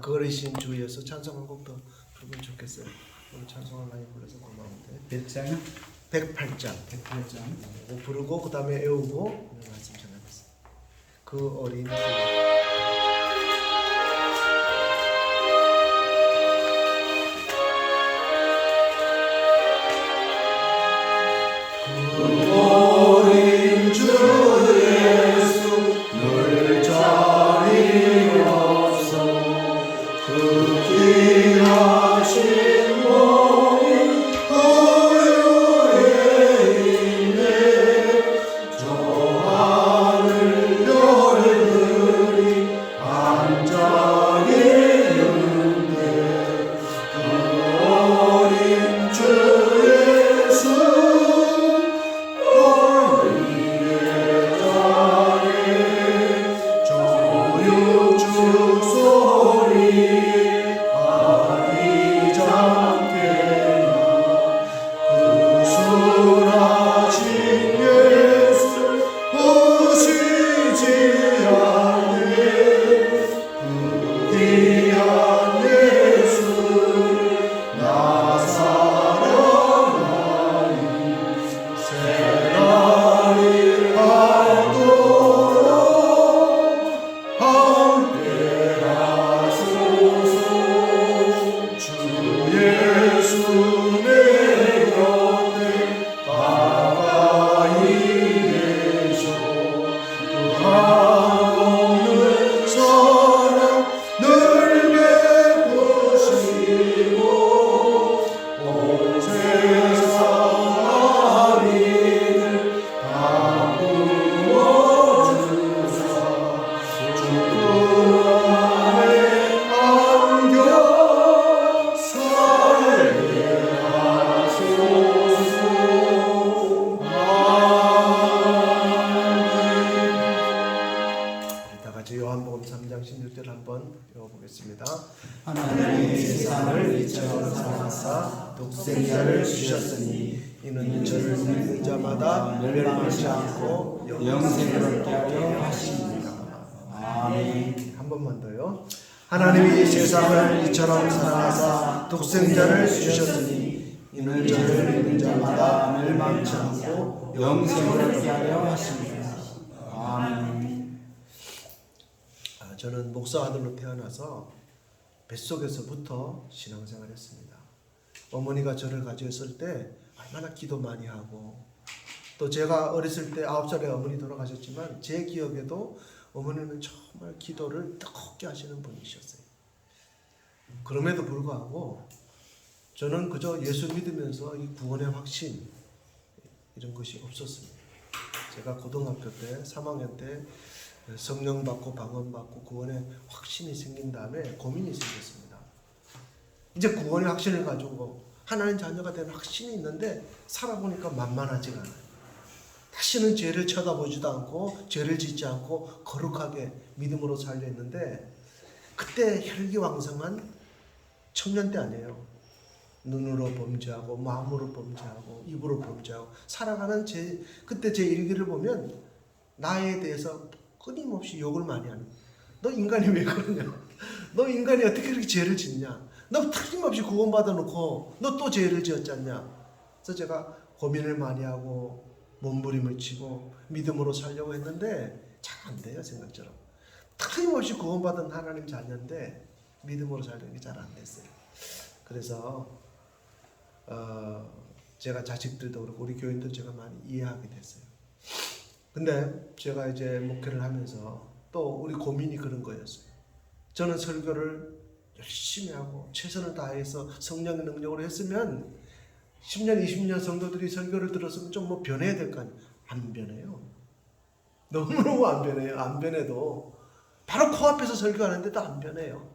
거리신 주 예수 찬송 한 곡 더 부르면 좋겠어요. 오늘 찬송을 많이 불러서 고마운데. 몇 장이요? 108장. 108장. 부르고 그 다음에 애우고 오늘 말씀 전하겠습니다. 그 어린 주. 어린 주 예수 늘 자리 없어 그 귀하신 몸이 의유에 있네 저 하늘 별들이 앉아 있는데 그 어린 주 예수 요한복음 3장 16절 한번 읽어보겠습니다. 하나님이 세상을 이처럼 사랑하사 독생자를 주셨으니 이는 저를 믿는 자마다 멸망치 않고 영생을 얻게 하려 하십니다. 아멘. 한 번만 더요. 하나님이 세상을 이처럼 사랑하사 독생자를 주셨으니 이는 저를 믿는 자마다 멸망치 않고 영생을 얻게 하려 하십니다. 아멘. 저는 목사 아들로 태어나서 뱃속에서부터 신앙생활했습니다. 어머니가 저를 가지고 있을 때 얼마나 기도 많이 하고, 또 제가 어렸을 때 9살에 어머니 돌아가셨지만 제 기억에도 어머니는 정말 기도를 뜨겁게 하시는 분이셨어요. 그럼에도 불구하고 저는 그저 예수 믿으면서 이 구원의 확신 이런 것이 없었습니다. 제가 고등학교 때 3학년 때 성령 받고 방언 받고 구원의 확신이 생긴 다음에 고민이 생겼습니다. 이제 구원의 확신을 가지고 하나님 자녀가 된 확신이 있는데 살아보니까 만만하지가 않아요. 다시는 죄를 쳐다보지도 않고 죄를 짓지 않고 거룩하게 믿음으로 살려 했는데, 그때 혈기왕성한 청년 때 아니에요. 눈으로 범죄하고 마음으로 범죄하고 입으로 범죄하고 살아가는 그때 제 일기를 보면 나에 대해서 끊임없이 욕을 많이 하는. 너 인간이 왜 그러냐? 너 인간이 어떻게 그렇게 죄를 짓냐? 너 틀림없이 구원받아 놓고 너 또 죄를 지었잖냐? 그래서 제가 고민을 많이 하고 몸부림을 치고 믿음으로 살려고 했는데 잘 안 돼요, 생각처럼. 틀림없이 구원받은 하나님 자녀인데 믿음으로 살려는 게 잘 안 됐어요. 그래서 제가 자식들도 그렇고 우리 교인도 제가 많이 이해하게 됐어요. 근데 제가 이제 목회를 하면서 또 우리 고민이 그런 거였어요. 저는 설교를 열심히 하고 최선을 다해서 성령의 능력으로 했으면 10년, 20년 성도들이 설교를 들었으면 좀 뭐 변해야 될 거 아니에요. 안 변해요. 너무너무 안 변해요. 안 변해도 바로 코앞에서 설교하는데도 안 변해요.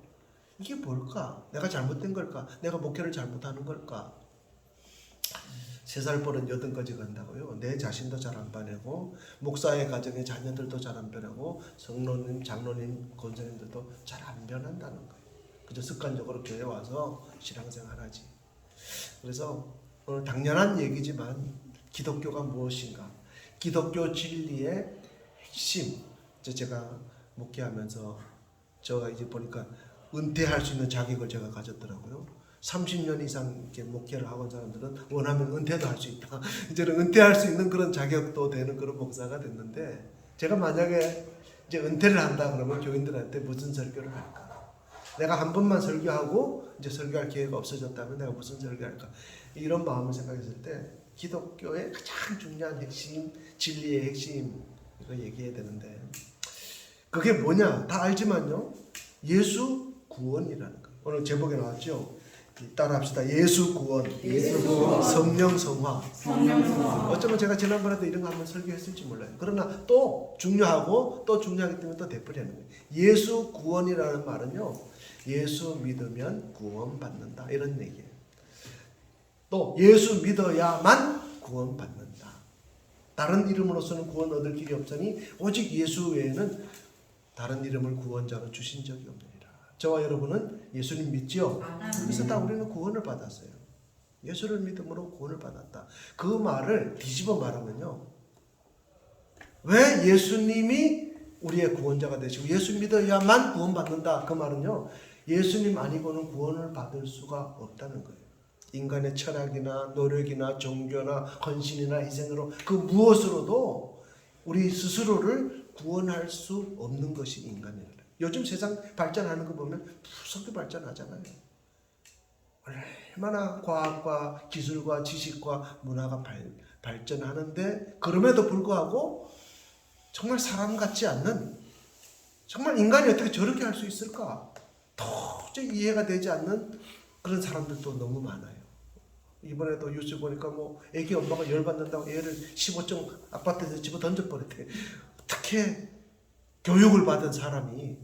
이게 뭘까? 내가 잘못된 걸까? 내가 목회를 잘못하는 걸까? 3살 버릇 8가지 간다고요. 내 자신도 잘 안 변하고 목사의 가정의 자녀들도 잘 안 변하고 성로님, 장로님, 권사님들도 잘 안 변한다는 거예요. 그저 습관적으로 교회 와서 신앙생활하지. 그래서 오늘 당연한 얘기지만 기독교가 무엇인가? 기독교 진리의 핵심. 제가 목회하면서 제가 이제 보니까 은퇴할 수 있는 자격을 제가 가졌더라고요. 30년 이상 이렇게 목회를 하고 온 사람들은 원하면 은퇴도 할 수 있다. 이제는 은퇴할 수 있는 그런 자격도 되는 그런 목사가 됐는데, 제가 만약에 이제 은퇴를 한다 그러면 교인들한테 무슨 설교를 할까? 내가 한 번만 설교하고 이제 설교할 기회가 없어졌다면 내가 무슨 설교할까? 이런 마음을 생각했을 때 기독교의 가장 중요한 핵심, 진리의 핵심 이거 얘기해야 되는데, 그게 뭐냐? 다 알지만요. 예수 구원이라는 거. 오늘 제목에 나왔죠. 따라합시다. 예수 구원, 예수 구원, 성령 성화. 성령 성화. 어쩌면 제가 지난번에도 이런 거 한번 설교했을지 몰라요. 그러나 또 중요하고 또 중요하기 때문에 또 되풀이하는 거예요. 예수 구원이라는 말은요, 예수 믿으면 구원받는다 이런 얘기예요. 또 예수 믿어야만 구원받는다. 다른 이름으로서는 구원 얻을 길이 없으니 오직 예수 외에는 다른 이름을 구원자로 주신 적이 없느니라. 저와 여러분은 예수님 믿지요? 그래서 다 우리는 구원을 받았어요. 예수를 믿음으로 구원을 받았다. 그 말을 뒤집어 말하면요, 왜 예수님이 우리의 구원자가 되시고 예수 믿어야만 구원받는다, 그 말은요, 예수님 아니고는 구원을 받을 수가 없다는 거예요. 인간의 철학이나 노력이나 종교나 헌신이나 희생으로 그 무엇으로도 우리 스스로를 구원할 수 없는 것이 인간이라. 요즘 세상 발전하는 거 보면 무섭게 발전하잖아요. 얼마나 과학과 기술과 지식과 문화가 발전하는데, 그럼에도 불구하고 정말 사람 같지 않는, 정말 인간이 어떻게 저렇게 할 수 있을까? 도저히 이해가 되지 않는 그런 사람들도 너무 많아요. 이번에도 뉴스 보니까 뭐 애기 엄마가 열받는다고 애를 15층 아파트에서 집어 던져버렸대. 어떻게 교육을 받은 사람이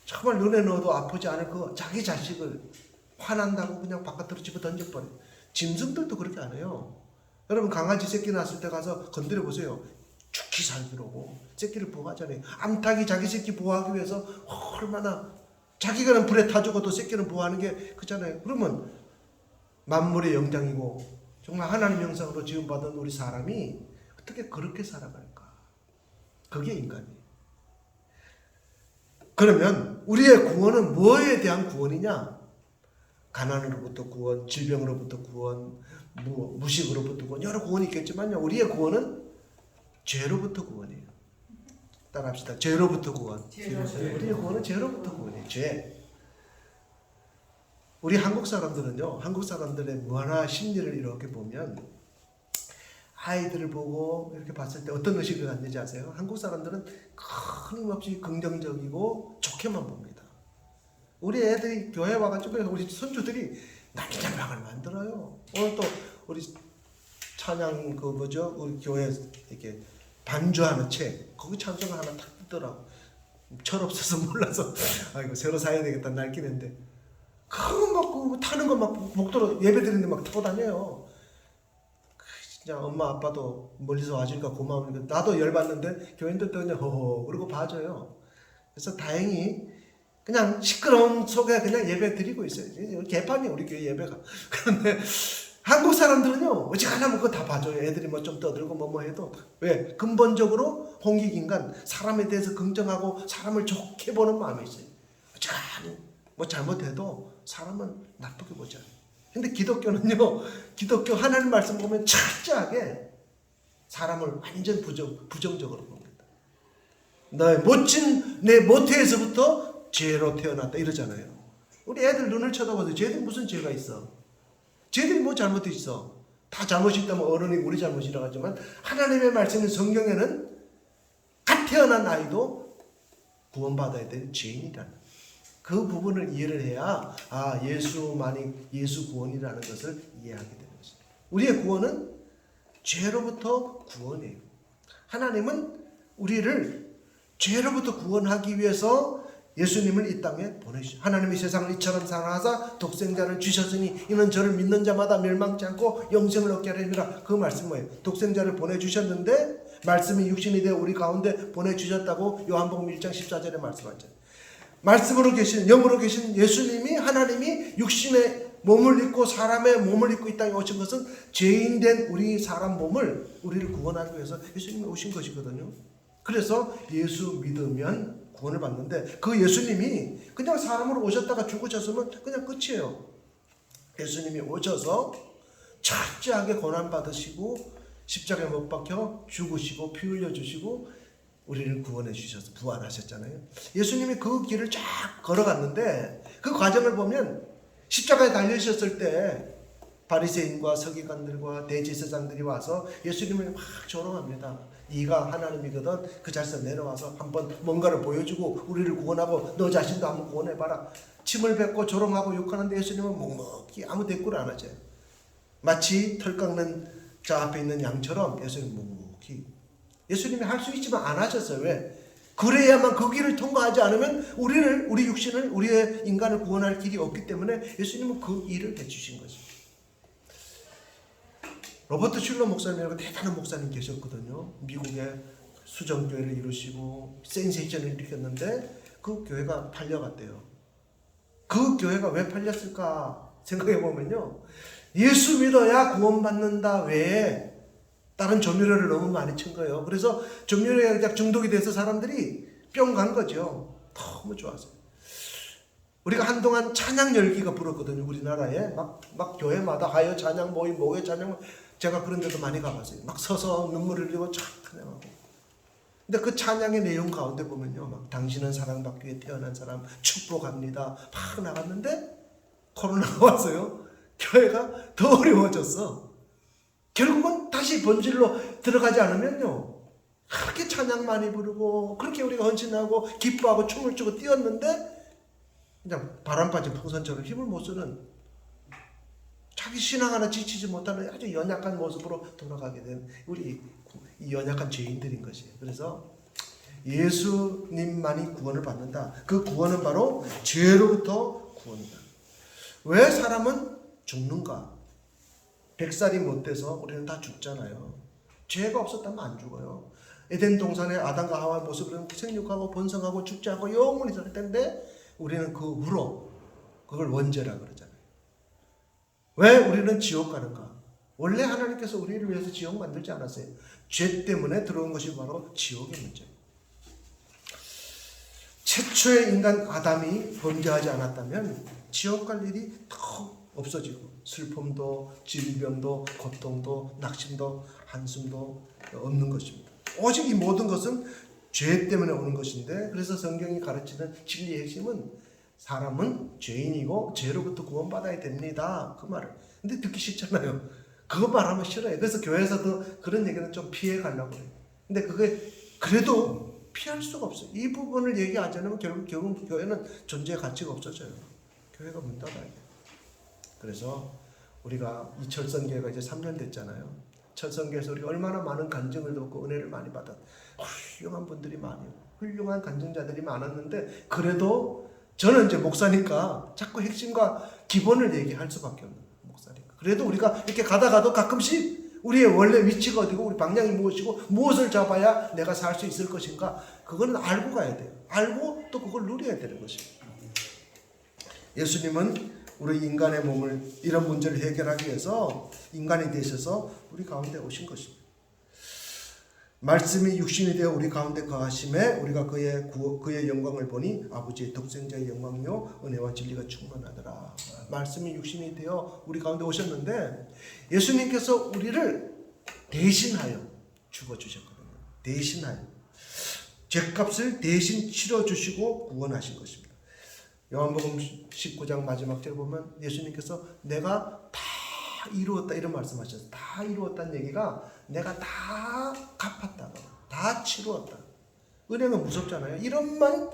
정말 눈에 넣어도 아프지 않을 그 자기 자식을 화난다고 그냥 바깥으로 집어 던져버려. 짐승들도 그렇게 안 해요. 여러분, 강아지 새끼 낳았을 때 가서 건드려 보세요. 죽기 살기로고 새끼를 보호하잖아요. 암탉이 자기 새끼 보호하기 위해서 얼마나, 자기가 불에 타 죽어도 새끼는 보호하는 게 그잖아요. 그러면 만물의 영장이고 정말 하나님의 형상으로 지음받은 우리 사람이 어떻게 그렇게 살아갈까? 그게 인간이에요. 그러면 우리의 구원은 뭐에 대한 구원이냐? 가난으로부터 구원, 질병으로부터 구원, 무식으로부터 구원, 여러 구원이 있겠지만요, 우리의 구원은 죄로부터 구원이에요. 따라합시다. 죄로부터 구원. 우리의 구원은 죄로부터 구원이에요. 죄. 우리 한국 사람들은요, 한국 사람들의 문화 심리를 이렇게 보면, 아이들을 보고 이렇게 봤을 때 어떤 의식을 갖는지 아세요? 한국 사람들은 끊임없이 긍정적이고 좋게만 봅니다. 우리 애들이 교회 와가지고 우리 손주들이 난장방을 만들어요. 오늘 또 우리 찬양 우리 교회 이렇게 반주하는 책, 거기 찬송 하나 탁 뜨더라고. 철없어서 몰라서 아이고 새로 사야 되겠다 날끼는데, 그거 막 타는 거 막 목도로 예배 드리는데 막 타고 다녀요. 진짜 엄마 아빠도 멀리서 와주니까 고마우니까 나도 열받는데 교인들도 그냥 허허 그러고 봐줘요. 그래서 다행히 그냥 시끄러운 속에 그냥 예배 드리고 있어요. 개판이에요, 우리 교회 예배가. 그런데 한국 사람들은요, 어지간하면 그거 다 봐줘요. 애들이 뭐 좀 떠들고 뭐 해도. 왜? 근본적으로 홍익인간, 사람에 대해서 긍정하고 사람을 좋게 보는 마음이 있어요. 어지간히 뭐 잘못해도 사람은 나쁘게 보지 않아요. 근데 기독교는요, 기독교 하나님 말씀 보면 철저하게 사람을 완전 부정적으로 봅니다. 내 모태에서부터 죄로 태어났다 이러잖아요. 우리 애들 눈을 쳐다봐도 쟤들이 무슨 죄가 있어? 쟤들이 뭐 잘못이 있어? 다 잘못이 있다면 어른이 우리 잘못이라고 하지만, 하나님의 말씀인 성경에는 갓 태어난 아이도 구원받아야 될 죄인이라는 그 부분을 이해를 해야 예수만이 예수 구원이라는 것을 이해하게 되는 것입니다. 우리의 구원은 죄로부터 구원이에요. 하나님은 우리를 죄로부터 구원하기 위해서 예수님을 이 땅에 보내주셨어요. 하나님이 세상을 이처럼 사랑하사 독생자를 주셨으니 이는 저를 믿는 자마다 멸망치 않고 영생을 얻게 하려 함이라. 그 말씀 뭐예요? 독생자를 보내주셨는데 말씀이 육신이 되어 우리 가운데 보내주셨다고 요한복음 1장 14절에 말씀하잖아요. 말씀으로 계신, 영으로 계신 예수님이, 하나님이 육신의 몸을 입고 사람의 몸을 입고 이 땅에 오신 것은 죄인된 우리 사람 몸을, 우리를 구원하기 위해서 예수님이 오신 것이거든요. 그래서 예수 믿으면 구원을 받는데 그 예수님이 그냥 사람으로 오셨다가 죽으셨으면 그냥 끝이에요. 예수님이 오셔서 철저하게 고난받으시고 십자가에 못 박혀 죽으시고 피 흘려주시고 우리를 구원해 주셔서 부활하셨잖아요. 예수님이 그 길을 쫙 걸어갔는데 그 과정을 보면 십자가에 달리셨을 때 바리새인과 서기관들과 대제사장들이 와서 예수님을 막 조롱합니다. 네가 하나님이거든 그 자리에서 내려와서 한번 뭔가를 보여주고 우리를 구원하고 너 자신도 한번 구원해봐라. 침을 뱉고 조롱하고 욕하는데 예수님은 묵묵히 아무 대꾸를 안 하죠. 마치 털 깎는 저 앞에 있는 양처럼 예수님 묵묵히. 예수님이 할 수 있지만 안 하셨어요. 왜? 그래야만 그 길을 통과하지 않으면 우리 육신을, 우리의 인간을 구원할 길이 없기 때문에 예수님은 그 일을 해주신 거죠. 로버트 슐러 목사님이라고 대단한 목사님 계셨거든요. 미국에 수정교회를 이루시고 센세이션을 일으켰는데 그 교회가 팔려갔대요. 그 교회가 왜 팔렸을까 생각해 보면요. 예수 믿어야 구원받는다 외에 다른 조미료를 너무 많이 친 거예요. 그래서 조미료에 중독이 돼서 사람들이 뿅 간 거죠. 너무 좋았어요. 우리가 한동안 찬양 열기가 불었거든요. 우리나라에 막 교회마다 하여 찬양 모임, 목요 찬양, 제가 그런 데도 많이 가봤어요. 막 서서 눈물을 흘리고 쫙 찬양하고. 근데 그 찬양의 내용 가운데 보면요, 막 당신은 사랑받기 위해 태어난 사람 축복합니다. 막 나갔는데 코로나가 왔어요. 교회가 더 어려워졌어. 결국은 다시 본질로 들어가지 않으면요, 그렇게 찬양 많이 부르고 그렇게 우리가 헌신하고 기뻐하고 춤을 추고 뛰었는데 그냥 바람 빠진 풍선처럼 힘을 못 쓰는, 자기 신앙 하나 지치지 못하는 아주 연약한 모습으로 돌아가게 된 우리 이 연약한 죄인들인 것이에요. 그래서 예수님만이 구원을 받는다. 그 구원은 바로 죄로부터 구원이다. 왜 사람은 죽는가? 100살이 못 돼서 우리는 다 죽잖아요. 죄가 없었다면 안 죽어요. 에덴 동산에 아담과 하와의 모습으로는 생육하고 번성하고 죽지 않고 영원히 살 텐데 우리는 그 후로 그걸 원죄라 그러잖아요. 왜 우리는 지옥 가는가? 원래 하나님께서 우리를 위해서 지옥 만들지 않았어요. 죄 때문에 들어온 것이 바로 지옥의 문제예요. 최초의 인간 아담이 범죄하지 않았다면 지옥 갈 일이 더 없어지고 슬픔도 질병도 고통도 낙심도 한숨도 없는 것입니다. 오직 이 모든 것은 죄 때문에 오는 것인데, 그래서 성경이 가르치는 진리의 핵심은 사람은 죄인이고 죄로부터 구원받아야 됩니다. 그 말을. 근데 듣기 싫잖아요. 그거 말하면 싫어요. 그래서 교회에서도 그런 얘기는 좀 피해 가려고 해요. 근데 그게 그래도 피할 수가 없어요. 이 부분을 얘기하지 않으면 결국 교회는 존재의 가치가 없어져요. 교회가 문 닫아야 돼요. 그래서 우리가 이 철선교회가 이제 3년 됐잖아요. 철선교회에서 우리가 얼마나 많은 간증을 듣고 은혜를 많이 받았, 훌륭한 분들이 많아요. 훌륭한 간증자들이 많았는데 그래도 저는 이제 목사니까 자꾸 핵심과 기본을 얘기할 수밖에 없는 목사니까. 그래도 우리가 이렇게 가다가도 가끔씩 우리의 원래 위치가 어디고 우리 방향이 무엇이고 무엇을 잡아야 내가 살 수 있을 것인가, 그거는 알고 가야 돼요. 알고 또 그걸 누려야 되는 것이에요. 예수님은 우리 인간의 몸을, 이런 문제를 해결하기 위해서 인간이 되셔서 우리 가운데 오신 것입니다. 말씀이 육신이 되어 우리 가운데 거하심에 우리가 그의 영광을 보니 아버지의 독생자의 영광요 은혜와 진리가 충만하더라. 말씀이 육신이 되어 우리 가운데 오셨는데 예수님께서 우리를 대신하여 죽어주셨거든요. 대신하여 죄값을 대신 치러주시고 구원하신 것입니다. 요한복음 19장 마지막 절에 보면 예수님께서 내가 다 이루었다 이런 말씀하셨어요. 다 이루었다는 얘기가 내가 다 갚았다, 다 치루었다. 은행은 무섭잖아요. 1원만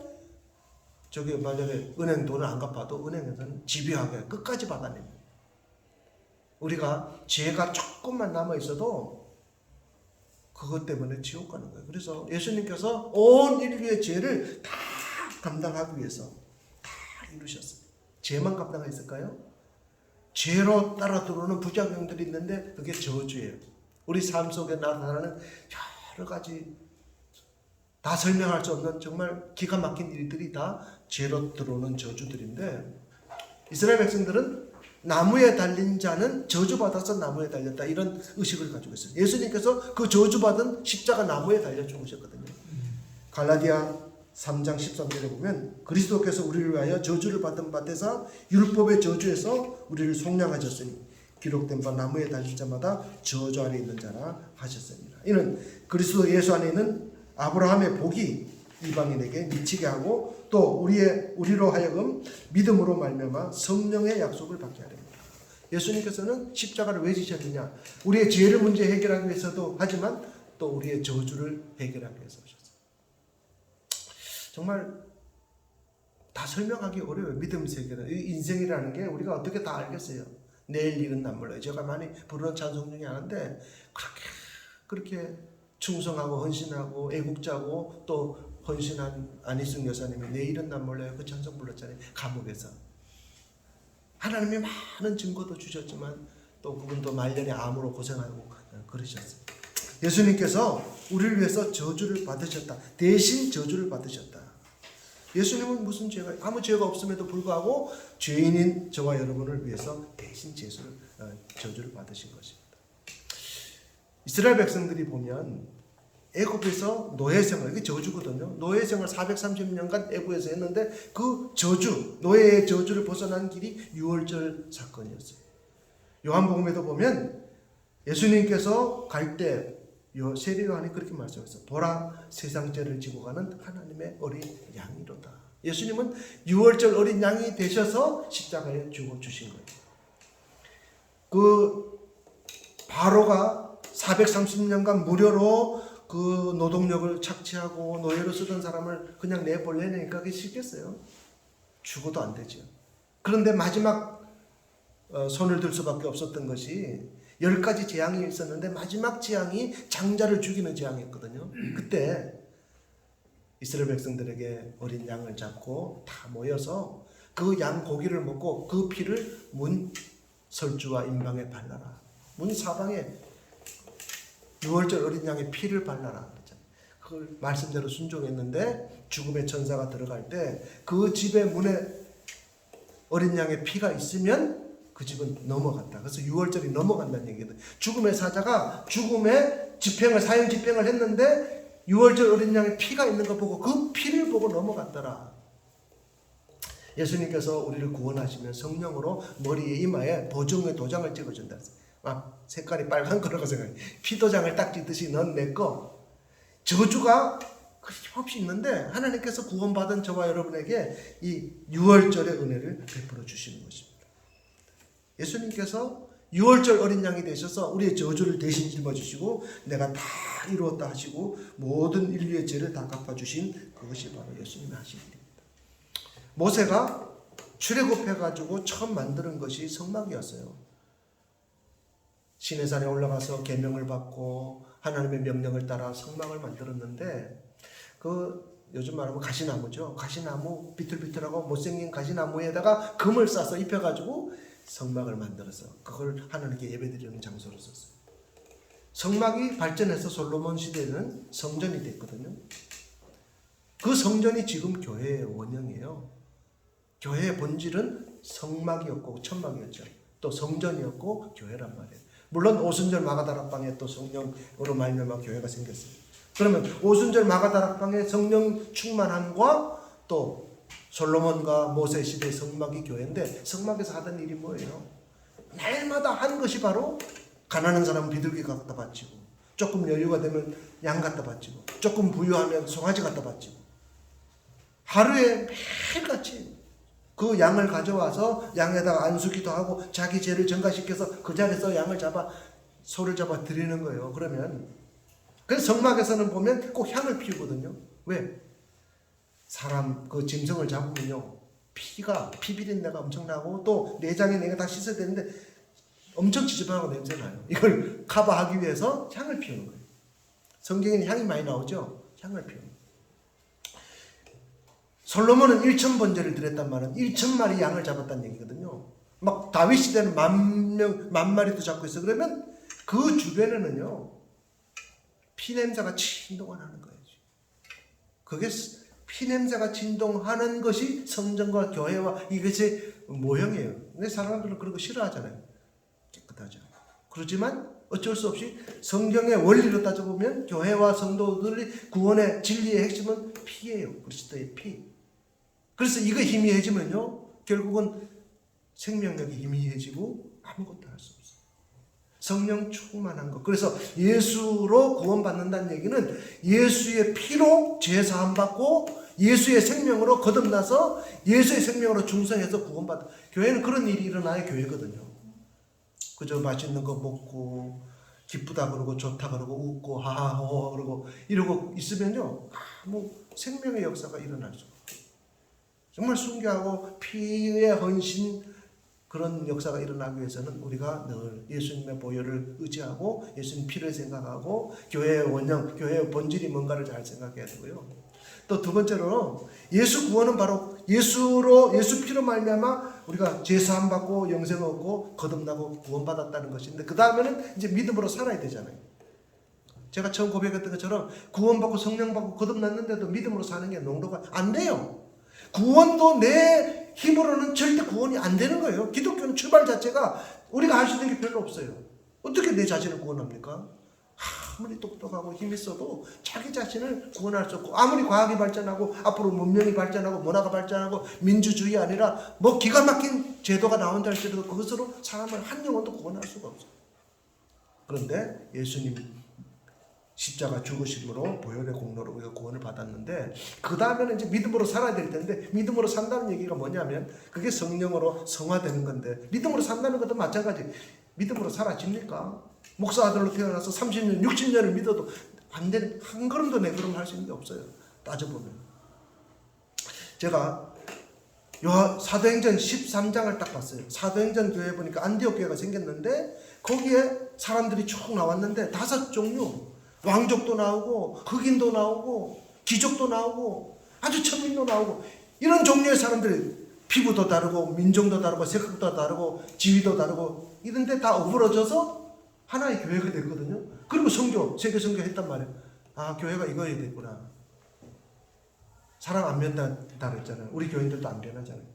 저기 만약에 은행 돈을 안 갚아도 은행에서는 집요하게 끝까지 받아냅니다. 우리가 죄가 조금만 남아 있어도 그것 때문에 지옥 가는 거예요. 그래서 예수님께서 온 인류의 죄를 다 감당하기 위해서 다 이루셨어요. 죄만 감당했을까요? 죄로 따라 들어오는 부작용들이 있는데 그게 저주예요. 우리 삶 속에 나타나는 여러 가지 다 설명할 수 없는 정말 기가 막힌 일들이 다 죄로 들어오는 저주들인데, 이스라엘 백성들은 나무에 달린 자는 저주받아서 나무에 달렸다 이런 의식을 가지고 있어요. 예수님께서 그 저주받은 십자가 나무에 달려 죽으셨거든요. 갈라디아 3장 13절에 보면 그리스도께서 우리를 위하여 저주를 받은 바 되사 율법의 저주에서 우리를 속량하셨으니 기록된 바 나무에 달릴 자마다 저주 아래 있는 자라 하셨습니다. 이는 그리스도 예수 안에 있는 아브라함의 복이 이방인에게 미치게 하고 또 우리로 하여금 믿음으로 말미암아 성령의 약속을 받게 하렵니다. 예수님께서는 십자가를 왜 지셨느냐? 우리의 죄를 문제 해결하기 위해서도 하지만 또 우리의 저주를 해결하기 위해서 오셨어요. 정말 다 설명하기 어려워요. 믿음 세계는. 인생이라는 게 우리가 어떻게 다 알겠어요. 내일 일은 난 몰라요. 제가 많이 부르는 찬송 중에 하나인데 그렇게 충성하고 헌신하고 애국자고 또 헌신한 안희승 여사님이 내일은 난 몰라요. 그 찬송 불렀잖아요. 감옥에서. 하나님이 많은 증거도 주셨지만 또 그분도 말년에 암으로 고생하고 그러셨어요. 예수님께서 우리를 위해서 저주를 받으셨다. 대신 저주를 받으셨다. 예수님은 무슨 죄가 아무 죄가 없음에도 불구하고 죄인인 저와 여러분을 위해서 대신 저주를 받으신 것입니다. 이스라엘 백성들이 보면 애굽에서 노예생활, 이게 저주거든요. 노예생활 430년간 애굽에서 했는데 그 저주, 노예의 저주를 벗어난 길이 유월절 사건이었어요. 요한복음에도 보면 예수님께서 갈 때 세례 요한이 그렇게 말씀했어요. 보라, 세상 죄를 지고 가는 하나님의 어린 양이로다. 예수님은 유월절 어린 양이 되셔서 십자가에 죽어주신 거예요. 그 바로가 430년간 무료로 그 노동력을 착취하고 노예로 쓰던 사람을 그냥 내보내니까 그게 쉽겠어요. 죽어도 안 되죠. 그런데 마지막 손을 들 수밖에 없었던 것이 10가지 재앙이 있었는데 마지막 재앙이 장자를 죽이는 재앙이었거든요. 그때 이스라엘 백성들에게 어린 양을 잡고 다 모여서 그 양 고기를 먹고 그 피를 문 설주와 임방에 발라라. 문 사방에 유월절 어린 양의 피를 발라라. 그걸 말씀대로 순종했는데 죽음의 천사가 들어갈 때 그 집의 문에 어린 양의 피가 있으면 그 집은 넘어갔다. 그래서 유월절이 넘어간다는 얘기거든. 죽음의 사자가 죽음의 사형 집행을 했는데 유월절 어린 양의 피가 있는 거 보고 그 피를 보고 넘어갔더라. 예수님께서 우리를 구원하시면 성령으로 머리에 이마에 보증의 도장을 찍어준다. 색깔이 빨간 거라고 생각해. 피도장을 딱 찍듯이 넌 내 거. 저주가 힘없이 있는데 하나님께서 구원받은 저와 여러분에게 이 유월절의 은혜를 베풀어 주시는 것입니다. 예수님께서 유월절 어린 양이 되셔서 우리의 저주를 대신 짊어지시고 내가 다 이루었다 하시고 모든 인류의 죄를 다 갚아주신 그것이 바로 예수님이 하신 일입니다. 모세가 출애굽해가지고 처음 만드는 것이 성막이었어요. 시내산에 올라가서 계명을 받고 하나님의 명령을 따라 성막을 만들었는데 요즘 말하면 가시나무죠. 가시나무 비틀비틀하고 못생긴 가시나무에다가 금을 싸서 입혀가지고 성막을 만들어서 그걸 하나님께 예배드리는 장소로 썼어요. 성막이 발전해서 솔로몬 시대에는 성전이 됐거든요. 그 성전이 지금 교회의 원형이에요. 교회의 본질은 성막이었고 천막이었죠. 또 성전이었고 교회란 말이에요. 물론 오순절 마가다락방에 또 성령으로 말미암아 교회가 생겼어요. 그러면 오순절 마가다락방에 성령 충만함과 또 솔로몬과 모세 시대의 성막이 교회인데 성막에서 하던 일이 뭐예요? 날마다 한 것이 바로 가난한 사람은 비둘기 갖다 바치고 조금 여유가 되면 양 갖다 바치고 조금 부유하면 송아지 갖다 바치고 하루에 매일같이 그 양을 가져와서 양에다가 안수기도 하고 자기 죄를 전가시켜서 그 자리에서 양을 소를 잡아 드리는 거예요. 그러면 그래서 성막에서는 보면 꼭 향을 피우거든요. 왜? 사람 그 짐승을 잡으면요 피 비린내가 엄청 나고 또 내장에 내가 다 씻어야 되는데 엄청 지저분하고 냄새 나요. 이걸 커버하기 위해서 향을 피우는 거예요. 성경에는 향이 많이 나오죠. 향을 피우는 거예요. 솔로몬은 1,000번제를 드렸단 말은 1,000마리 양을 잡았다는 얘기거든요. 막 다윗 시대는 10,000마리도 잡고 있어. 그러면 그 주변에는요 피냄새가 진동을 하는 거예요. 그게 피냄새가 진동하는 것이 성전과 교회와 이것의 모형이에요. 근데 사람들은 그런 거 싫어하잖아요. 깨끗하죠. 그렇지만 어쩔 수 없이 성경의 원리로 따져보면 교회와 성도들이 구원의 진리의 핵심은 피예요. 그리스도의 피. 그래서 이거 희미해지면요, 결국은 생명력이 희미해지고 아무것도 할 수 없어요. 성령 충만한 것. 그래서 예수로 구원받는다는 얘기는 예수의 피로 죄 사함 받고 예수의 생명으로 거듭나서 예수의 생명으로 중생해서 구원받아. 교회는 그런 일이 일어나야 교회거든요. 그저 맛있는 거 먹고 기쁘다 그러고 좋다 그러고 웃고 하하호 그러고 이러고 있으면요, 아무 생명의 역사가 일어날 수가 없어요. 정말 순교하고 피의 헌신, 그런 역사가 일어나기 위해서는 우리가 늘 예수님의 보혈을 의지하고 예수님 피를 생각하고 교회의 원형, 교회의 본질이 뭔가를 잘 생각해야 되고요. 또 두 번째로 예수 구원은 바로 예수로, 예수 피로 말미암아 우리가 죄 사함 받고 영생 얻고 거듭나고 구원받았다는 것인데, 그 다음에는 이제 믿음으로 살아야 되잖아요. 제가 처음 고백했던 것처럼 구원받고 성령 받고 거듭났는데도 믿음으로 사는 게 농도가 안 돼요. 구원도 내 힘으로는 절대 구원이 안 되는 거예요. 기독교는 출발 자체가 우리가 할 수 있는 게 별로 없어요. 어떻게 내 자신을 구원합니까? 아무리 똑똑하고 힘이 있어도 자기 자신을 구원할 수 없고, 아무리 과학이 발전하고 앞으로 문명이 발전하고 문화가 발전하고 민주주의 아니라 뭐 기가 막힌 제도가 나온다 할지라도 그것으로 사람을 한 영혼도 구원할 수가 없어요. 그런데 예수님 십자가 죽으심으로 보혈의 공로로 우리가 구원을 받았는데, 그 다음에는 이제 믿음으로 살아야 될 텐데, 믿음으로 산다는 얘기가 뭐냐면 그게 성령으로 성화되는 건데, 믿음으로 산다는 것도 마찬가지. 믿음으로 살아집니까? 목사 아들로 태어나서 30년 60년을 믿어도 안 되는, 한 걸음도 내 걸음 할 수 있는 게 없어요. 따져보면 제가 사도행전 13장을 딱 봤어요. 사도행전 교회 보니까 안디옥 교회가 생겼는데 거기에 사람들이 쭉 나왔는데 5종류, 왕족도 나오고 흑인도 나오고 귀족도 나오고 아주 천민도 나오고, 이런 종류의 사람들이 피부도 다르고 민족도 다르고 색깔도 다르고 지위도 다르고 이런데 다 어우러져서 하나의 교회가 됐거든요. 그리고 세계 선교 했단 말이에요. 아, 교회가 이거야 됐구나. 사람 안 변한다 그랬잖아요. 우리 교인들도 안 변하잖아요.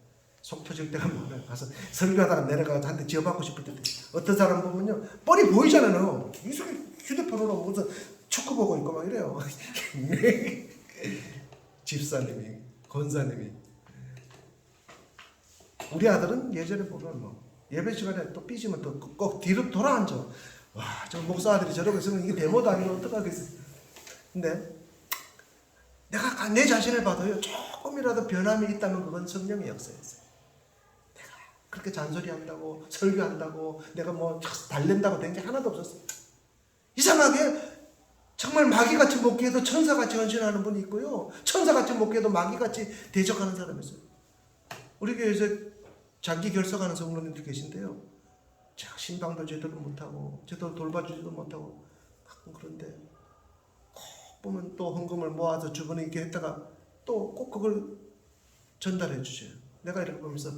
속 터질 때가 많아요. 가서 설교하다가 내려가서 한테 지어받고 싶을 때 어떤 사람 보면요, 뻔히 보이잖아요. 이 소리 휴대폰으로 무슨 축구 보고 있고 막 이래요. 집사님이, 권사님이. 우리 아들은 예전에 보면 뭐 예배 시간에 또 삐지면 또 꼭 뒤로 돌아앉아. 와, 저 목사 아들이 저러고 있으면 이게 데모도 아니고 어떡하겠어. 근데 내가 내 자신을 봐도요, 조금이라도 변함이 있다면 그건 성령의 역사였어요. 내가 그렇게 잔소리한다고 설교한다고 내가 뭐 달랜다고 된 게 하나도 없었어요. 이상하게 정말 마귀같이 목회해도 천사같이 헌신하는 분이 있고요, 천사같이 목회해도 마귀같이 대적하는 사람이 있어요. 우리 교회에서 장기 결석하는 성도님들 계신데요, 제가 신방도 제대로 못하고 제대로 돌봐주지도 못하고 가끔 그런데 꼭 보면 또 헌금을 모아서 주변에 이렇게 했다가 또 꼭 그걸 전달해 주세요. 내가 이렇게 보면서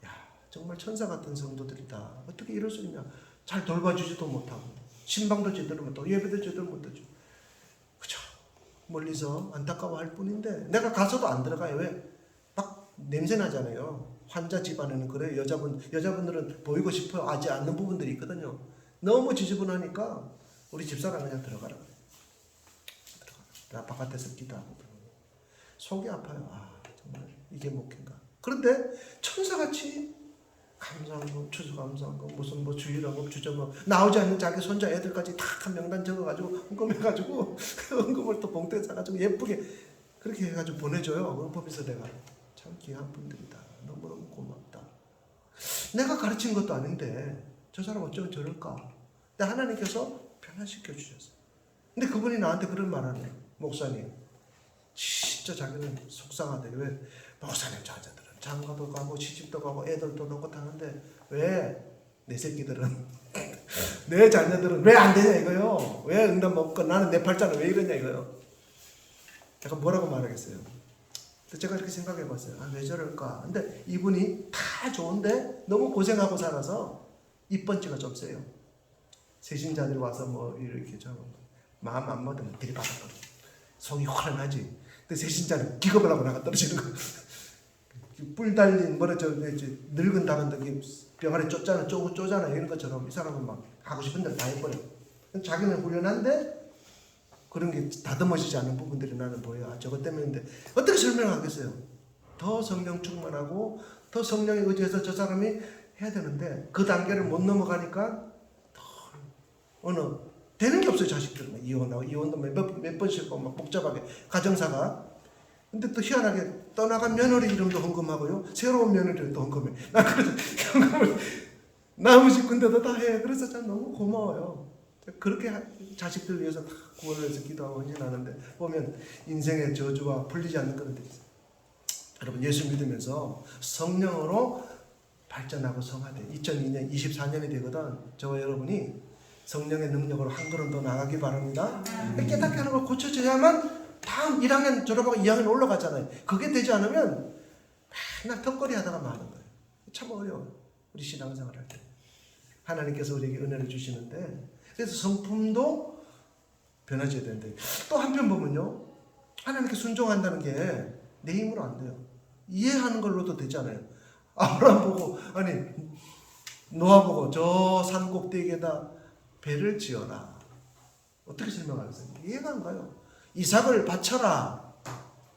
야, 정말 천사 같은 성도들이다. 어떻게 이럴 수 있냐. 잘 돌봐주지도 못하고 신방도 제대로 못하고 예배도 제대로 못하죠. 그죠? 멀리서 안타까워할 뿐인데 내가 가서도 안 들어가요. 왜? 막 냄새 나잖아요. 환자 집안에는 그래요. 여자분들은 보이고 싶어 하지 않는 부분들이 있거든요. 너무 지저분하니까 우리 집사람 그냥 들어가라. 들어가. 바깥에서 기도하고 속이 아파요. 아, 정말 이게 목회인가. 그런데 천사같이 감사한금, 추수감사한금, 무슨 뭐 주일학금, 주점금 나오지 않는 자기 손자 애들까지 다 한 명단 적어가지고 헌금해가지고 헌금을 또 봉투에 싸가지고 예쁘게 그렇게 해가지고 보내줘요. 그거 보면서 내가 참 귀한 분들이다. 너무너무 고맙다. 내가 가르친 것도 아닌데 저 사람 어쩌면 저럴까. 근데 하나님께서 변화시켜 주셨어요. 근데 그분이 나한테 그런 말 하네요. 목사님, 진짜 자기는 속상하대. 왜? 목사님 자녀들은 장가도 가고 시집도 가고 애들도 놓고 타는데 왜 내 새끼들은 내 자녀들은 왜 안 되냐 이거요. 왜 응답 못 받고 나는 내 팔자는 왜 이러냐 이거요. 약간 뭐라고 말하겠어요. 제가 이렇게 생각해 봤어요. 아, 왜 저럴까? 근데 이분이 다 좋은데 너무 고생하고 살아서 입번지가 좀 세요. 세신자들이 와서 뭐 이렇게 좀 마음 안 먹으면 들이받아버려. 속이 환하지. 근데 세신자는 기겁을 하고 나가 떨어지는 거. 뿔 달린 늙은 다른데 병아리 쪼잖아 이런 것처럼 이 사람은 막 하고 싶은 대로 다 해버려. 자기는 훌륭한데 그런 게 다듬어지지 않는 부분들이 나는 보여. 아, 저것 때문인데 어떻게 설명하겠어요? 더 성령 충만하고 더 성령에 의지해서 저 사람이 해야 되는데 그 단계를 못 넘어가니까 더 어느 되는 게 없어요. 자식들은 이혼하고 이혼도 몇 번씩 하고 막 복잡하게 가정사가. 근데 또 희한하게 떠나간 며느리 이름도 헌금하고요. 새로운 며느리도 헌금해. 나 그래서 헌금을 나무 식구인데도 다 해. 그래서 참 너무 고마워요. 그렇게 자식들 위해서 다 구원을 해서 기도하고 헌신하는데 보면 인생의 저주와 풀리지 않는 그런 데 있어요. 여러분 예수 믿으면서 성령으로 발전하고 성화돼. 2002년, 24년이 되거든. 저와 여러분이 성령의 능력으로 한 걸음 더 나가기 바랍니다. 깨닫게 하는 걸 고쳐져야만 다음 1학년 졸업하고 2학년 올라가잖아요. 그게 되지 않으면 맨날 턱걸이 하다가 마는 거예요. 참 어려워요. 우리 신앙생활 할 때. 하나님께서 우리에게 은혜를 주시는데 그래서 성품도 변화져야 되는데 또 한편 보면요. 하나님께 순종한다는 게 내 힘으로 안 돼요. 이해하는 걸로도 되잖아요. 아브라함 보고 아니 노아 보고 저 산 꼭대기에다 배를 지어라. 어떻게 설명하겠어요? 이해가 안 가요. 이삭을 바쳐라.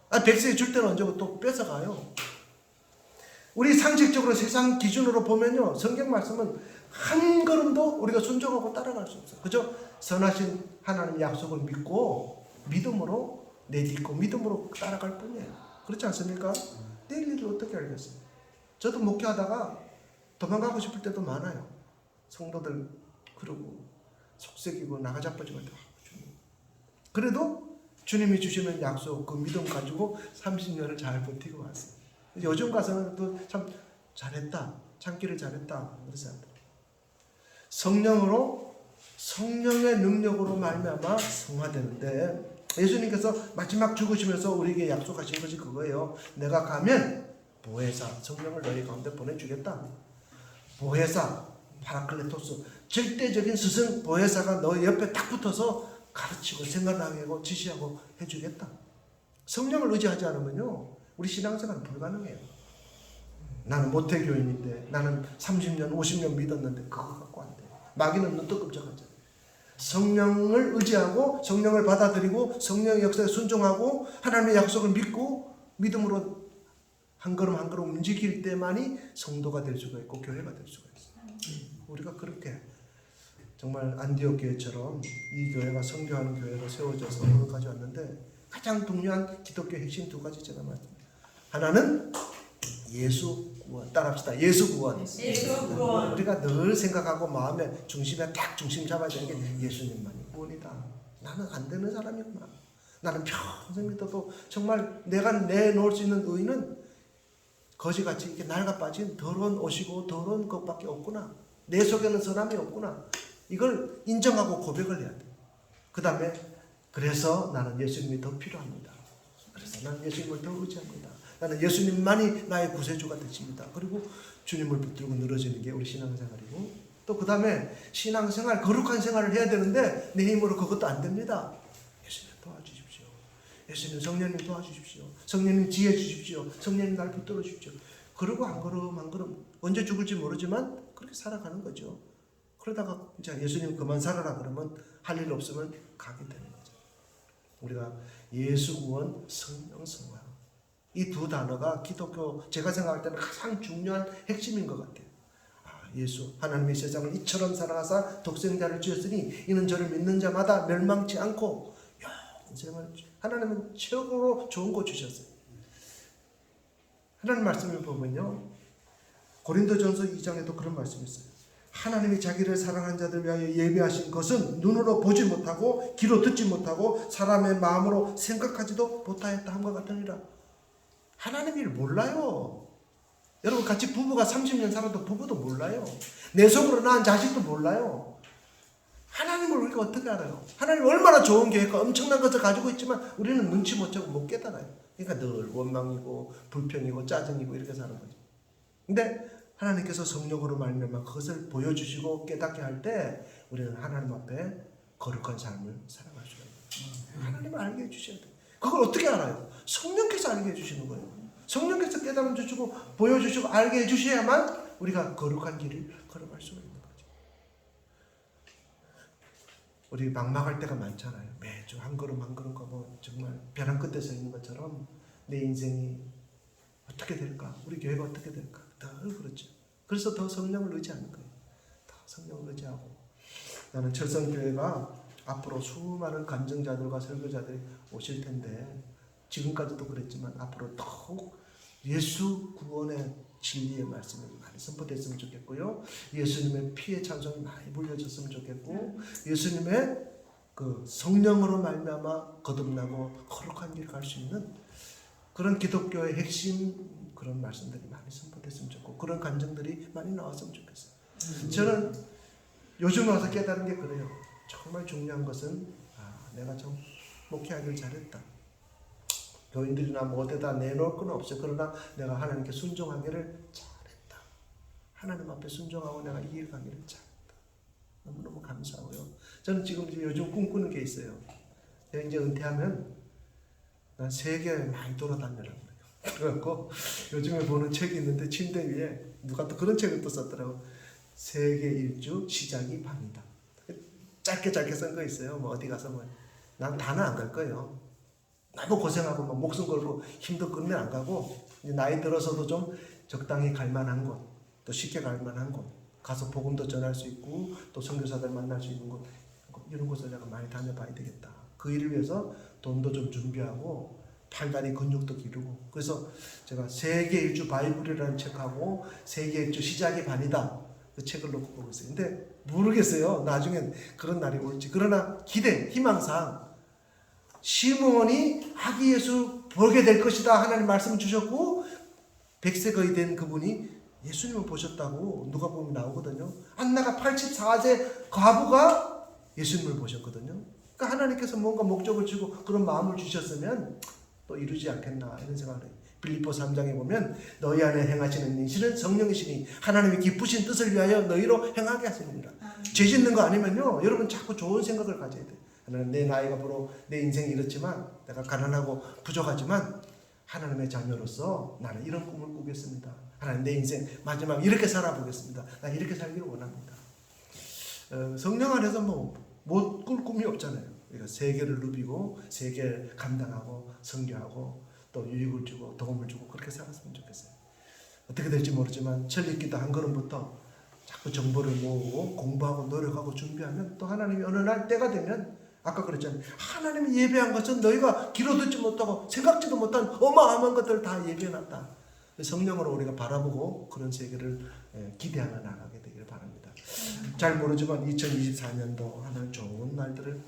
아, 백세 줄 때는 언제고 또 뺏어가요. 우리 상식적으로 세상 기준으로 보면요. 성경 말씀은 한 걸음도 우리가 순종하고 따라갈 수 없어요. 그죠? 선하신 하나님 약속을 믿고 믿음으로 내딛고 믿음으로 따라갈 뿐이에요. 그렇지 않습니까? 내일 일을 어떻게 알겠어요? 저도 목회하다가 도망가고 싶을 때도 많아요. 성도들 그러고 속색이고 나가자빠지고 할 때. 그래도 주님이 주시는 약속 그 믿음 가지고 30년을 잘 버티고 왔어요. 요즘 가서는 또 참 잘했다. 참기를 잘했다. 그래서 성령으로 성령의 능력으로 말미암아 성화되는데 예수님께서 마지막 죽으시면서 우리에게 약속하신 것이 그거예요. 내가 가면 보혜사 성령을 너희 가운데 보내주겠다. 보혜사 파라클레토스 절대적인 스승 보혜사가 너희 옆에 딱 붙어서 가르치고 생각하고 지시하고 해주겠다. 성령을 의지하지 않으면요 우리 신앙생활은 불가능해요. 나는 모태교인인데 나는 30년 50년 믿었는데 그거 갖고 안 돼. 마귀는 눈도 끔찍하잖아요. 성령을 의지하고 성령을 받아들이고 성령의 역사에 순종하고 하나님의 약속을 믿고 믿음으로 한 걸음 한 걸음 움직일 때만이 성도가 될 수가 있고 교회가 될 수가 있어요. 우리가 그렇게 정말 안디옥 교회처럼 이 교회가 선교하는 교회로 세워져서 오늘까지 왔는데 가장 중요한 기독교 핵심 두 가지 제가 말씀드립니다. 하나는 예수 구원. 따라합시다. 예수 구원. 예수 구원. 우리가 늘 생각하고 마음의 중심에 딱 중심 잡아야 되는 게 예수님만이 구원이다. 나는 안 되는 사람이구나. 나는 평생 믿어도 정말 내가 내놓을 수 있는 의는 거지같이 이렇게 낡아 빠진 더러운 옷이고 더러운 것밖에 없구나. 내 속에는 선함이 없구나. 이걸 인정하고 고백을 해야 돼. 그 다음에 그래서 나는 예수님이 더 필요합니다. 그래서 나는 예수님을 더 의지합니다. 나는 예수님만이 나의 구세주가 되십니다. 그리고 주님을 붙들고 늘어지는 게 우리 신앙생활이고 또 그 다음에 신앙생활 거룩한 생활을 해야 되는데 내 힘으로 그것도 안 됩니다. 예수님 도와주십시오. 예수님 성령님 도와주십시오. 성령님 지혜 주십시오. 성령님 날 붙들어 주십시오. 그러고 한 걸음 한 걸음 언제 죽을지 모르지만 그렇게 살아가는 거죠. 그러다가 이제 예수님 그만 살아라 그러면 할 일 없으면 가게 되는 거죠. 우리가 예수 구원, 성령 성화 이 두 단어가 기독교 제가 생각할 때는 가장 중요한 핵심인 것 같아요. 예수 하나님이 세상을 이처럼 사랑하사 독생자를 주셨으니 이는 저를 믿는 자마다 멸망치 않고 영생을 하나님은 최고로 좋은 거 주셨어요. 하나님 말씀을 보면요 고린도전서 2장에도 그런 말씀이 있어요. 하나님이 자기를 사랑하는 자들 위하여 예비하신 것은 눈으로 보지 못하고 귀로 듣지 못하고 사람의 마음으로 생각하지도 못하였다 함과 같으니라. 하나님 일 몰라요. 여러분 같이 부부가 30년 살아도 부부도 몰라요. 내 속으로 낳은 자식도 몰라요. 하나님을 우리가 어떻게 알아요? 하나님 얼마나 좋은 계획과 엄청난 것을 가지고 있지만 우리는 눈치 못 채고 못 깨달아요. 그러니까 늘 원망이고 불평이고 짜증이고 이렇게 사는 거죠. 근데 하나님께서 성령으로 말미암아 그것을 보여주시고 깨닫게 할 때 우리는 하나님 앞에 거룩한 삶을 살아갈 수가 있어요. 하나님을 알게 해주셔야 돼요. 그걸 어떻게 알아요? 성령께서 알게 해주시는 거예요. 성령께서 깨달음 주시고 보여주시고 알게 해주셔야만 우리가 거룩한 길을 걸어갈 수가 있는 거죠. 우리 막막할 때가 많잖아요. 매주 한 걸음 한 걸음 가고 정말 벼랑 끝에 서 있는 것처럼 내 인생이 어떻게 될까? 우리 교회가 어떻게 될까? 늘 그렇죠. 그래서 더 성령을 의지하는 거예요. 더 성령을 의지하고 나는 철성교회가 앞으로 수많은 간증자들과 설교자들이 오실 텐데 지금까지도 그랬지만 앞으로 더욱 예수 구원의 진리의 말씀이 많이 선포됐으면 좋겠고요. 예수님의 피의 찬송이 많이 불려졌으면 좋겠고 예수님의 그 성령으로 말미암아 거듭나고 거룩한 길 갈 수 있는 그런 기독교의 핵심 그런 말씀들이 많이 선포됐으면 좋고 그런 간증들이 많이 나왔으면 좋겠어요. 저는 요즘 와서 깨달은 게 그래요. 정말 중요한 것은 내가 좀 목회하기를 잘했다. 교인들이나 뭐 어디다 내놓을 건 없어요. 그러나 내가 하나님께 순종하기를 잘했다. 하나님 앞에 순종하고 내가 이 길 가기를 잘했다. 너무너무 감사하고요. 저는 지금 요즘 꿈꾸는 게 있어요. 내가 이제 은퇴하면 난 세계에 많이 돌아다니라고 그래요. 그래갖고 요즘에 보는 책이 있는데 침대 위에 누가 또 그런 책을 또 썼더라고. 세계 일주 시작이 반이다. 짧게 쓴 거 있어요. 뭐 어디 가서 난 다는 안 갈 거예요. 너무 고생하고 막 목숨 걸고 힘도 끝내 안 가고 이제 나이 들어서도 좀 적당히 갈 만한 곳, 또 쉽게 갈 만한 곳 가서 복음도 전할 수 있고 또 선교사들 만날 수 있는 곳 이런 곳을 내가 많이 다녀봐야 되겠다. 그 일을 위해서 돈도 좀 준비하고 팔다리 근육도 기르고 그래서 제가 세계 일주 바이블이라는 책하고 세계 일주 시작이 반이다. 그 책을 놓고 보고 있어요. 근데 모르겠어요. 나중엔 그런 날이 올지. 그러나 기대, 희망상 시므온이 아기 예수 보게 될 것이다. 하나님 말씀을 주셨고 100세 거의 된 그분이 예수님을 보셨다고 누가 보면 나오거든요. 안나가 84세 과부가 예수님을 보셨거든요. 그러니까 하나님께서 뭔가 목적을 주고 그런 마음을 주셨으면 또 이루지 않겠나 이런 생각을 해요. 빌립보 3장에 보면 너희 안에 행하시는 일은 성령이시니 하나님의 기쁘신 뜻을 위하여 너희로 행하게 하시느니라. 죄 짓는 거 아니면요 여러분 자꾸 좋은 생각을 가져야 돼요. 하나님 내 나이가 비록 내 인생이 이렇지만 내가 가난하고 부족하지만 하나님의 자녀로서 나는 이런 꿈을 꾸겠습니다. 하나님 내 인생 마지막 이렇게 살아보겠습니다. 난 이렇게 살기를 원합니다. 성령 안에서 못 꿀 꿈이 없잖아요. 그러니까 세계를 누비고 세계를 감당하고 선교하고 또 유익을 주고 도움을 주고 그렇게 살았으면 좋겠어요. 어떻게 될지 모르지만 천리기도 한 걸음부터 자꾸 정보를 모으고 공부하고 노력하고 준비하면 또 하나님이 어느 날 때가 되면 아까 그랬잖아요. 하나님이 예배한 것은 너희가 귀로 듣지 못하고 생각지도 못한 어마어마한 것들을 다 예배해놨다. 성령으로 우리가 바라보고 그런 세계를 기대하며 나가게 되기를 바랍니다. 잘 모르지만 2024년도 하나님 좋은 날들을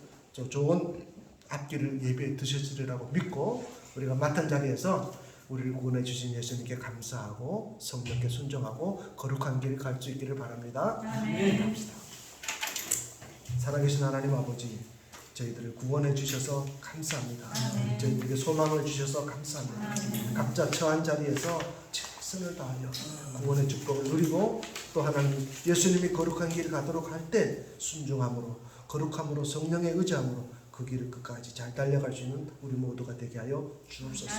좋은 앞길을 예배해 드셨으리라고 믿고 우리가 맡은 자리에서 우리를 구원해 주신 예수님께 감사하고 성령께 순종하고 거룩한 길을 갈 수 있기를 바랍니다. 아멘. 살아계신 하나님 아버지 저희들을 구원해 주셔서 감사합니다. 아멘. 저희들에게 소망을 주셔서 감사합니다. 아멘. 각자 처한 자리에서 최선을 다하여 구원의 축복을 누리고 또 하나님 예수님이 거룩한 길을 가도록 할 때 순종함으로 거룩함으로 성령의 의지함으로 그 길을 끝까지 잘 달려갈 수 있는 우리 모두가 되게 하여 주옵소서.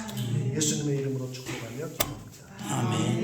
예수님의 이름으로 축복하며 기도합니다. 아멘.